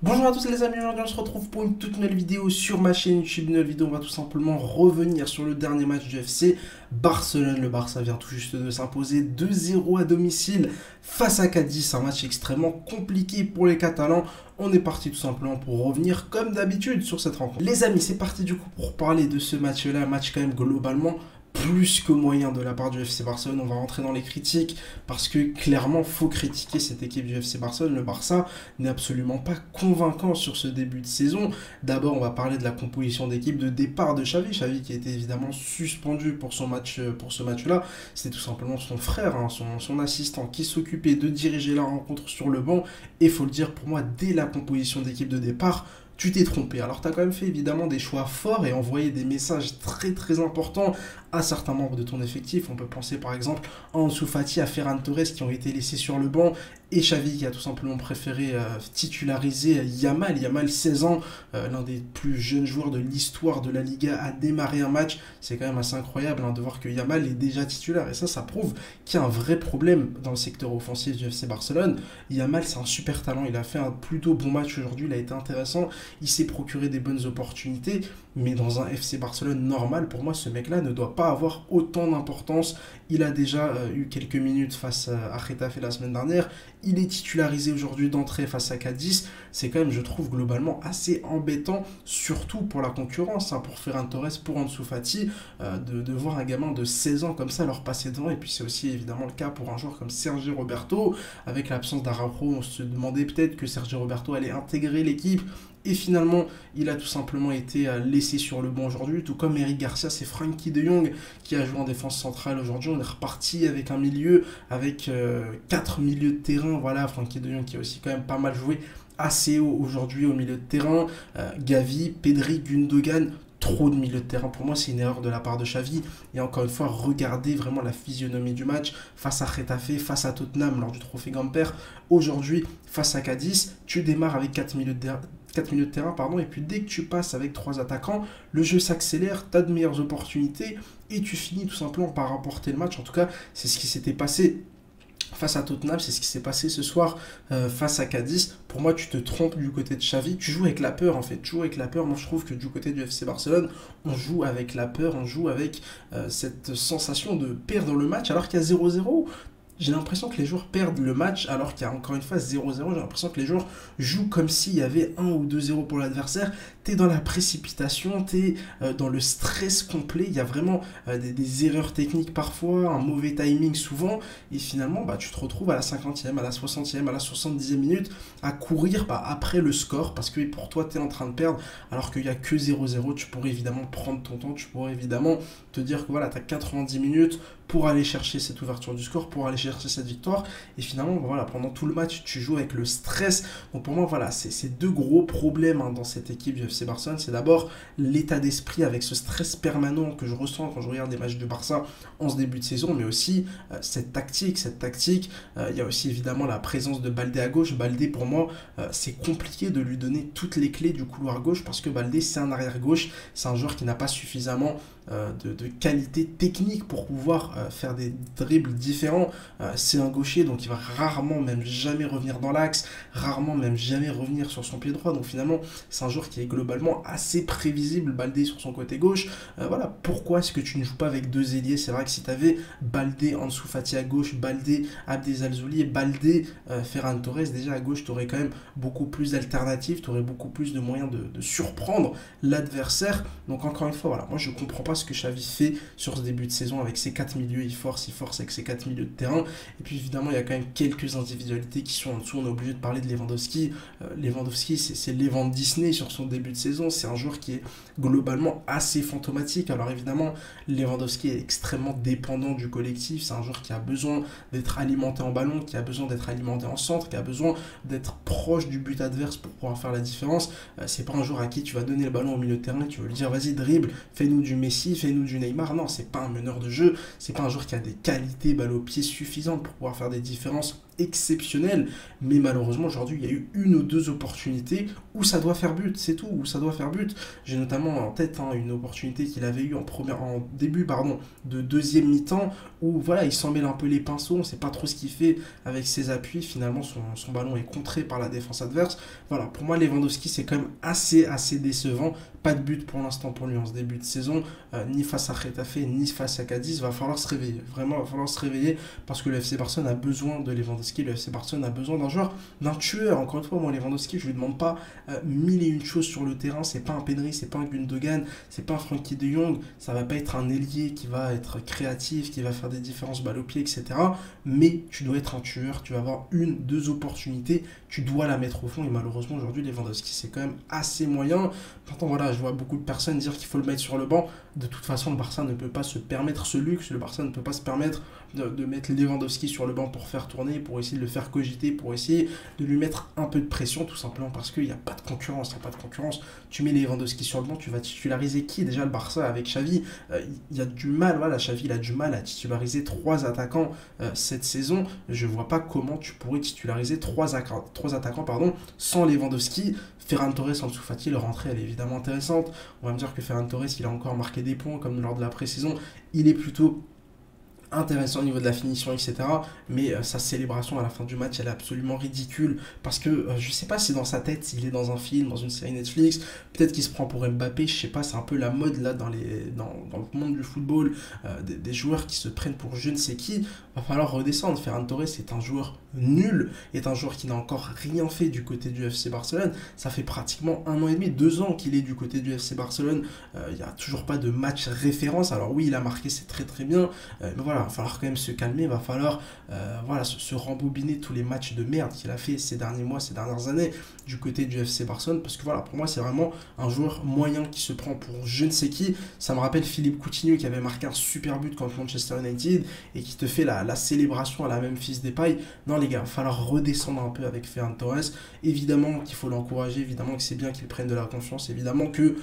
Bonjour à tous les amis, aujourd'hui on se retrouve pour une toute nouvelle vidéo sur ma chaîne YouTube. Une nouvelle vidéo, on va tout simplement revenir sur le dernier match du FC Barcelone. Le Barça vient tout juste de s'imposer 2-0 à domicile face à Cadiz. Un match extrêmement compliqué pour les Catalans. On est parti tout simplement pour revenir comme d'habitude sur cette rencontre. Les amis, c'est parti du coup pour parler de ce match-là. Un match quand même globalement plus que moyen de la part du FC Barcelone. On va rentrer dans les critiques parce que clairement faut critiquer cette équipe du FC Barcelone. Le Barça n'est absolument pas convaincant sur ce début de saison. D'abord on va parler de la composition d'équipe de départ de Xavi. Xavi qui a été évidemment suspendu pour ce match-là. C'était tout simplement son frère, son assistant qui s'occupait de diriger la rencontre sur le banc. Et faut le dire, pour moi, dès la composition d'équipe de départ, tu t'es trompé. Alors tu as quand même fait évidemment des choix forts et envoyé des messages très très importants à certains membres de ton effectif. On peut penser par exemple à Ansu Fati, à Ferran Torres qui ont été laissés sur le banc, et Xavi qui a tout simplement préféré titulariser Yamal. Yamal, 16 ans, l'un des plus jeunes joueurs de l'histoire de la Liga, a démarré un match. C'est quand même assez incroyable de voir que Yamal est déjà titulaire, et ça prouve qu'il y a un vrai problème dans le secteur offensif du FC Barcelone. Yamal, c'est un super talent, il a fait un plutôt bon match aujourd'hui, il a été intéressant, il s'est procuré des bonnes opportunités, mais dans un FC Barcelone normal, pour moi, ce mec-là ne doit pas avoir autant d'importance. Il a déjà eu quelques minutes face à Getafe la semaine dernière. Il est titularisé aujourd'hui d'entrée face à Cadiz. C'est quand même, je trouve, globalement assez embêtant, surtout pour la concurrence, pour Ferran Torres, pour Ansu Fati, de voir un gamin de 16 ans comme ça leur passer devant. Et puis c'est aussi évidemment le cas pour un joueur comme Sergio Roberto. Avec l'absence d'Araujo, on se demandait peut-être que Sergio Roberto allait intégrer l'équipe. Et finalement, il a tout simplement été laissé sur le banc aujourd'hui, tout comme Eric Garcia. C'est Frenkie de Jong qui a joué en défense centrale aujourd'hui. On est reparti avec un milieu, avec 4 milieux de terrain. Voilà, Frenkie de Jong qui a aussi quand même pas mal joué assez haut aujourd'hui au milieu de terrain. Gavi, Pedri, Gundogan. Trop de milieu de terrain. Pour moi, c'est une erreur de la part de Xavi. Et encore une fois, regardez vraiment la physionomie du match face à Getafe, face à Tottenham lors du trophée Gamper. Aujourd'hui, face à Cadiz, tu démarres avec 4 milieux de terrain, et puis dès que tu passes avec 3 attaquants, le jeu s'accélère, tu as de meilleures opportunités et tu finis tout simplement par remporter le match. En tout cas, c'est ce qui s'était passé face à Tottenham, c'est ce qui s'est passé ce soir face à Cadiz. Pour moi, tu te trompes du côté de Xavi. Tu joues avec la peur, en fait. Tu joues avec la peur. Moi, je trouve que du côté du FC Barcelone, on joue avec la peur, on joue avec cette sensation de perdre le match alors qu'il y a 0-0. J'ai l'impression que les joueurs perdent le match alors qu'il y a encore une fois 0-0. J'ai l'impression que les joueurs jouent comme s'il y avait 1 ou 2-0 pour l'adversaire. Tu es dans la précipitation, tu es dans le stress complet. Il y a vraiment des erreurs techniques parfois, un mauvais timing souvent. Et finalement, tu te retrouves à la 50e, à la 60e, à la 70e minute à courir après le score parce que pour toi, tu es en train de perdre alors qu'il n'y a que 0-0. Tu pourrais évidemment prendre ton temps, tu pourrais évidemment te dire que voilà, tu as 90 minutes pour aller chercher cette ouverture du score, pour aller chercher cette victoire. Et finalement, voilà, pendant tout le match, tu joues avec le stress. Donc pour moi, voilà, c'est deux gros problèmes dans cette équipe du FC Barcelone. C'est d'abord l'état d'esprit avec ce stress permanent que je ressens quand je regarde des matchs du Barça en ce début de saison, mais aussi cette tactique. Il y a aussi évidemment la présence de Baldé à gauche. Baldé, pour moi, c'est compliqué de lui donner toutes les clés du couloir gauche parce que Baldé, c'est un arrière gauche. C'est un joueur qui n'a pas suffisamment de qualité technique pour pouvoir faire des dribbles différents. C'est un gaucher, donc il va rarement, même jamais revenir dans l'axe, rarement même jamais revenir sur son pied droit. Donc finalement, c'est un joueur qui est globalement assez prévisible. Baldé sur son côté gauche. Voilà, pourquoi est-ce que tu ne joues pas avec deux ailiers? C'est vrai que si tu avais Baldé, Ansu Fati à gauche, Baldé, Abdezalzouli et Baldé, Ferran Torres, déjà à gauche, tu aurais quand même beaucoup plus d'alternatives, tu aurais beaucoup plus de moyens de surprendre l'adversaire. Donc encore une fois, voilà, moi je comprends pas ce que Xavi fait sur ce début de saison avec ses 4 milieux. Il force avec ses 4 milieux de terrain. Et puis évidemment, il y a quand même quelques individualités qui sont en dessous. On est obligé de parler de Lewandowski. Lewandowski, c'est Lewand Disney sur son début de saison. C'est un joueur qui est globalement assez fantomatique. Alors évidemment, Lewandowski est extrêmement dépendant du collectif. C'est un joueur qui a besoin d'être alimenté en ballon, qui a besoin d'être alimenté en centre, qui a besoin d'être proche du but adverse pour pouvoir faire la différence. C'est pas un joueur à qui tu vas donner le ballon au milieu de terrain et tu vas lui dire vas-y dribble, fais-nous du Messi, fais-nous du Neymar. Non, c'est pas un meneur de jeu, c'est pas un joueur qui a des qualités balle au pied suffisantes pour pouvoir faire des différences exceptionnel, mais malheureusement aujourd'hui il y a eu une ou deux opportunités où ça doit faire but, c'est tout, où ça doit faire but. J'ai notamment en tête une opportunité qu'il avait eue en début de deuxième mi-temps, où voilà, il s'en mêle un peu les pinceaux, on ne sait pas trop ce qu'il fait avec ses appuis, finalement son ballon est contré par la défense adverse. Voilà, pour moi Lewandowski c'est quand même assez décevant, pas de but pour l'instant pour lui en ce début de saison, ni face à Getafe, ni face à Cadiz. Va falloir se réveiller, vraiment va falloir se réveiller, parce que le FC Barcelone a besoin de Lewandowski, le FC Barcelone a besoin d'un joueur, d'un tueur. Encore une fois, moi Lewandowski, je lui demande pas mille et une choses sur le terrain, c'est pas un Pedri, c'est pas un Gundogan, c'est pas un Frankie de Jong, ça va pas être un ailier qui va être créatif, qui va faire des différences balle au pied, etc. Mais tu dois être un tueur, tu vas avoir une, deux opportunités, tu dois la mettre au fond, et malheureusement aujourd'hui Lewandowski c'est quand même assez moyen. Pourtant voilà, je vois beaucoup de personnes dire qu'il faut le mettre sur le banc. De toute façon, le Barça ne peut pas se permettre ce luxe, le Barça ne peut pas se permettre de mettre Lewandowski sur le banc pour faire tourner, pour essayer de le faire cogiter, pour essayer de lui mettre un peu de pression, tout simplement parce qu'il n'y a pas de concurrence, il n'y a pas de concurrence. Tu mets Lewandowski sur le banc, tu vas titulariser qui? Déjà le Barça avec Xavi, il y a du mal, voilà, Xavi il a du mal à titulariser trois attaquants cette saison. Je vois pas comment tu pourrais titulariser trois attaquants sans Lewandowski. Ferran Torres, Ansu Fati, leur entrée elle est évidemment intéressante. On va me dire que Ferran Torres il a encore marqué des points comme lors de la pré-saison. Il est plutôt intéressant au niveau de la finition, etc. Mais sa célébration à la fin du match, elle est absolument ridicule. Parce que je sais pas si dans sa tête, s'il est dans un film, dans une série Netflix, peut-être qu'il se prend pour Mbappé, je sais pas, c'est un peu la mode là dans le monde du football, des joueurs qui se prennent pour je ne sais qui. Va falloir redescendre. Ferran Torres est un joueur nul, est un joueur qui n'a encore rien fait du côté du FC Barcelone. Ça fait pratiquement 1 an et demi, 2 ans qu'il est du côté du FC Barcelone. Il n'y a toujours pas de match référence. Alors oui, il a marqué, c'est très bien. Mais voilà, il va falloir quand même se calmer, il va falloir se rembobiner tous les matchs de merde qu'il a fait ces derniers mois, ces dernières années du côté du FC Barcelone, parce que voilà, pour moi c'est vraiment un joueur moyen qui se prend pour je ne sais qui. Ça me rappelle Philippe Coutinho qui avait marqué un super but contre Manchester United et qui te fait la célébration à la même Fils Depay. Non les gars, il va falloir redescendre un peu avec Ferran Torres. Évidemment qu'il faut l'encourager, évidemment que c'est bien qu'il prenne de la confiance, évidemment que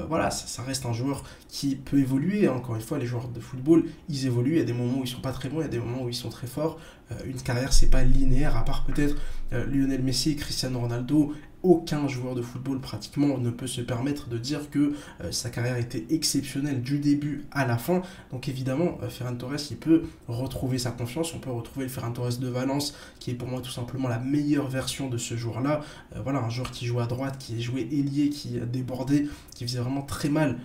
voilà, ça reste un joueur qui peut évoluer. Encore une fois, les joueurs de football, ils évoluent, il y a des moments où ils sont pas très bons, il y a des moments où ils sont très forts. Une carrière, c'est pas linéaire, à part peut-être Lionel Messi et Cristiano Ronaldo. Aucun joueur de football pratiquement ne peut se permettre de dire que sa carrière était exceptionnelle du début à la fin. Donc évidemment, Ferran Torres, il peut retrouver sa confiance. On peut retrouver le Ferran Torres de Valence, qui est pour moi tout simplement la meilleure version de ce joueur-là. Voilà, un joueur qui jouait à droite, qui jouait ailier, qui débordait, qui faisait vraiment très mal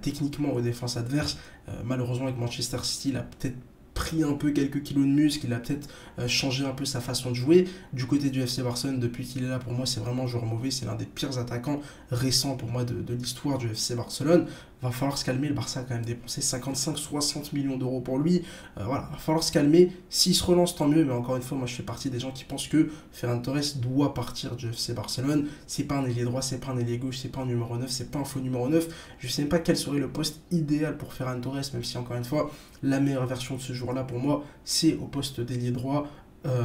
techniquement aux défenses adverses. Malheureusement, avec Manchester City, il a peut-être pris un peu quelques kilos de muscle, il a peut-être changé un peu sa façon de jouer. Du côté du FC Barcelone, depuis qu'il est là, pour moi, c'est vraiment un joueur mauvais. C'est l'un des pires attaquants récents pour moi de l'histoire du FC Barcelone. Va falloir se calmer, le Barça a quand même dépensé 55-60 millions d'euros pour lui. Voilà, va falloir se calmer. S'il se relance, tant mieux, mais encore une fois, moi je fais partie des gens qui pensent que Ferran Torres doit partir du FC Barcelone. C'est pas un ailier droit, c'est pas un ailier gauche, c'est pas un numéro 9, c'est pas un faux numéro 9. Je sais même pas quel serait le poste idéal pour Ferran Torres, même si encore une fois, la meilleure version de ce jour-là pour moi, c'est au poste d'ailier droit.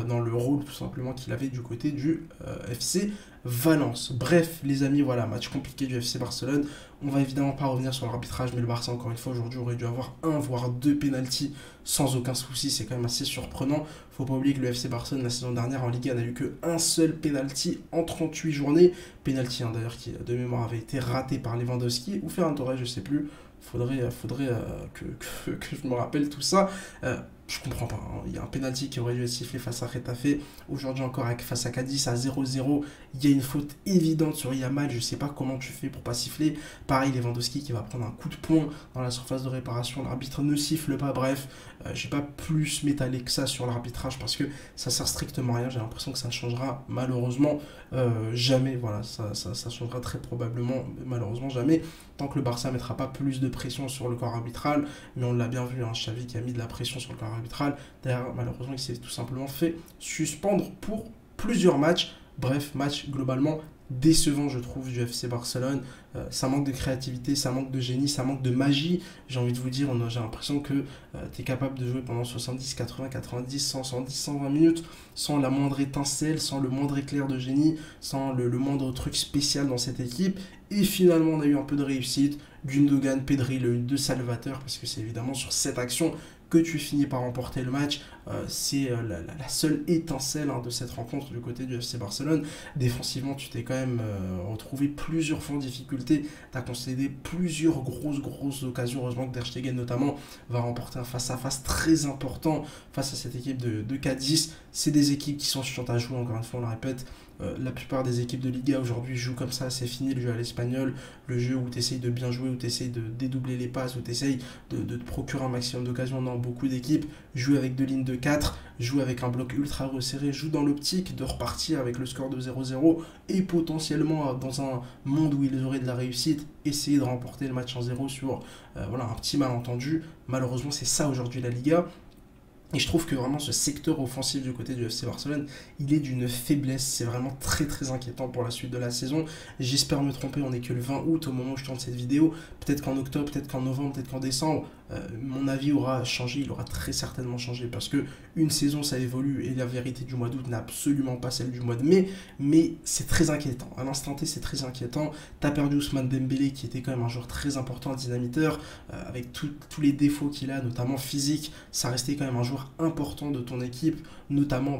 Dans le rôle tout simplement qu'il avait du côté du FC Valence. Bref les amis, voilà, match compliqué du FC Barcelone. On va évidemment pas revenir sur l'arbitrage, mais le Barça encore une fois aujourd'hui aurait dû avoir un voire deux pénaltys sans aucun souci. C'est quand même assez surprenant. Faut pas oublier que le FC Barcelone la saison dernière en Ligue 1 n'a eu qu'un seul pénalty en 38 journées. Pénalty d'ailleurs qui de mémoire avait été raté par Lewandowski ou Ferran Torres, je sais plus. Faudrait que je me rappelle tout ça. Je comprends pas. Hein. Il y a un penalty qui aurait dû être sifflé face à Getafe. Aujourd'hui encore face à Cadiz à 0-0. Il y a une faute évidente sur Yamal. Je sais pas comment tu fais pour pas siffler. Pareil, Lewandowski qui va prendre un coup de poing dans la surface de réparation. L'arbitre ne siffle pas. Bref, j'ai pas plus m'étaler que ça sur l'arbitrage parce que ça sert strictement à rien. J'ai l'impression que ça ne changera malheureusement jamais. Voilà, ça changera très probablement malheureusement jamais. Tant que le Barça ne mettra pas plus de pression sur le corps arbitral. Mais on l'a bien vu, hein, Xavi qui a mis de la pression sur le corps arbitral. D'ailleurs, malheureusement, il s'est tout simplement fait suspendre pour plusieurs matchs. Bref, match globalement décevant, je trouve, du FC Barcelone. Ça manque de créativité, ça manque de génie, ça manque de magie. J'ai envie de vous dire, j'ai l'impression que tu es capable de jouer pendant 70, 80, 90, 100, 110, 120 minutes sans la moindre étincelle, sans le moindre éclair de génie, sans le moindre truc spécial dans cette équipe. Et finalement, on a eu un peu de réussite. Gundogan, Pedri, le de Salvateur, parce que c'est évidemment sur cette action que tu finis par remporter le match. C'est la seule étincelle de cette rencontre du côté du FC Barcelone. Défensivement, tu t'es quand même retrouvé plusieurs fois en difficulté. Tu as concédé plusieurs grosses occasions. Heureusement que Der Stegen notamment va remporter un face-à-face très important face à cette équipe de Cadiz. C'est des équipes qui sont chiantes à jouer, encore une fois, on le répète. La plupart des équipes de Liga aujourd'hui jouent comme ça, c'est fini le jeu à l'espagnol, le jeu où tu essayes de bien jouer, où tu essayes de dédoubler les passes, où tu essayes de te procurer un maximum d'occasions. Non, beaucoup d'équipes jouent avec deux lignes de 4, jouent avec un bloc ultra resserré, jouent dans l'optique de repartir avec le score de 0-0 et potentiellement dans un monde où ils auraient de la réussite, essayer de remporter le match en 0 sur un petit malentendu. Malheureusement, c'est ça aujourd'hui la Liga. Et je trouve que vraiment ce secteur offensif du côté du FC Barcelone, il est d'une faiblesse. C'est vraiment très inquiétant pour la suite de la saison. J'espère me tromper, on n'est que le 20 août au moment où je tourne cette vidéo. Peut-être qu'en octobre, peut-être qu'en novembre, peut-être qu'en décembre, mon avis aura changé, il aura très certainement changé. Parce que une saison, ça évolue et la vérité du mois d'août n'est absolument pas celle du mois de mai. Mais c'est très inquiétant. À l'instant T, c'est très inquiétant. Tu as perdu Ousmane Dembélé qui était quand même un joueur très important, un dynamiteur. Avec tous les défauts qu'il a, notamment physique, ça restait quand même un joueur important de ton équipe, notamment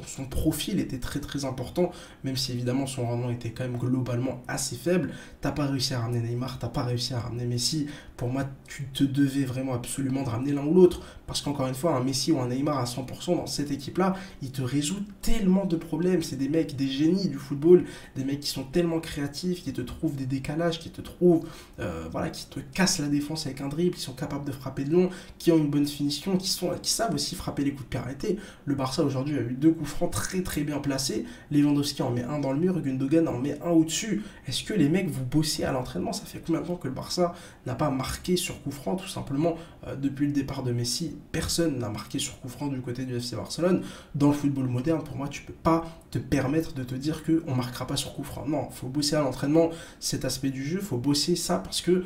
son profil était très important, même si évidemment son rendement était quand même globalement assez faible. T'as pas réussi à ramener Neymar, t'as pas réussi à ramener Messi. Pour moi, tu te devais vraiment absolument de ramener l'un ou l'autre, parce qu'encore une fois, un Messi ou un Neymar à 100% dans cette équipe-là, il te résout tellement de problèmes. C'est des mecs, des génies du football, des mecs qui sont tellement créatifs, qui te trouvent des décalages, qui te trouvent, qui te cassent la défense avec un dribble, qui sont capables de frapper de long, qui ont une bonne finition, qui savent aussi frapper les coups de pied arrêtés. Le Barça aujourd'hui a eu 2 coups francs très bien placés. Lewandowski en met un dans le mur, Gundogan en met un au-dessus. Est-ce que les mecs vous bossez à l'entraînement? Ça fait combien de temps que le Barça n'a pas marqué sur coup franc? Tout simplement, depuis le départ de Messi, personne n'a marqué sur coup franc du côté du FC Barcelone. Dans le football moderne, pour moi, tu peux pas te permettre de te dire qu'on ne marquera pas sur coup franc. Non, il faut bosser à l'entraînement cet aspect du jeu, il faut bosser ça parce que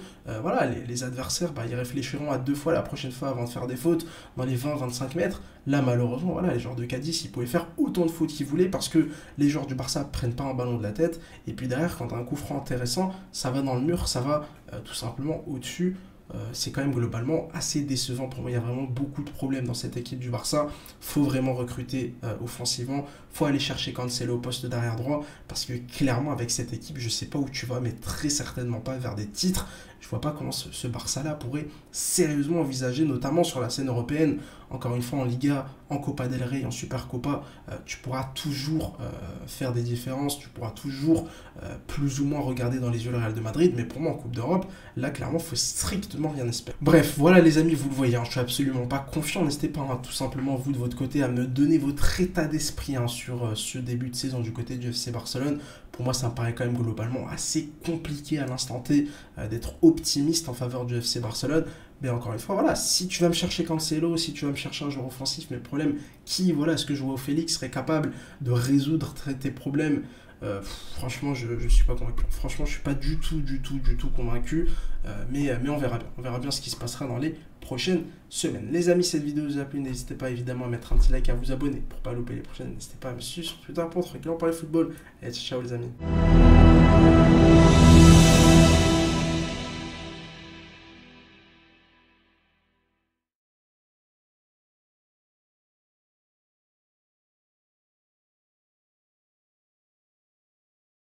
les adversaires, ils réfléchiront à 2 fois la prochaine fois avant de faire des fautes dans les 20-25 mètres. Là, malheureusement, les joueurs de Cadiz, ils pouvaient faire autant de fautes qu'ils voulaient parce que les joueurs du Barça ne prennent pas un ballon de la tête. Et puis derrière, quand tu as un coup franc intéressant, ça va dans le mur, ça va tout simplement au-dessus. C'est quand même globalement assez décevant pour moi. Il y a vraiment beaucoup de problèmes dans cette équipe du Barça. Faut vraiment recruter offensivement. Faut aller chercher Cancelo au poste d'arrière droit parce que clairement avec cette équipe, je sais pas où tu vas, mais très certainement pas vers des titres. Je vois pas comment ce Barça-là pourrait sérieusement envisager, notamment sur la scène européenne. Encore une fois, en Liga, en Copa del Rey, en Supercopa, tu pourras toujours faire des différences, tu pourras toujours plus ou moins regarder dans les yeux le Real de Madrid, mais pour moi en Coupe d'Europe, là clairement, il faut strictement rien espérer. Bref, voilà les amis, vous le voyez, je suis absolument pas confiant, n'hésitez pas tout simplement vous de votre côté à me donner votre état d'esprit sur ce début de saison du côté du FC Barcelone. Pour moi, ça me paraît quand même globalement assez compliqué à l'instant T d'être optimiste en faveur du FC Barcelone. Mais encore une fois, si tu vas me chercher Cancelo, si tu vas me chercher un joueur offensif, mais le problème, est-ce que Joao Félix serait capable de résoudre tes problèmes? Franchement, je suis pas convaincu. Franchement, je suis pas du tout convaincu. Mais on verra bien. On verra bien ce qui se passera dans les prochaines semaines. Les amis, cette vidéo vous a plu. N'hésitez pas évidemment à mettre un petit like, à vous abonner pour pas louper les prochaines. N'hésitez pas à me suivre sur Twitter pour tranquillement parler football. Et ciao les amis.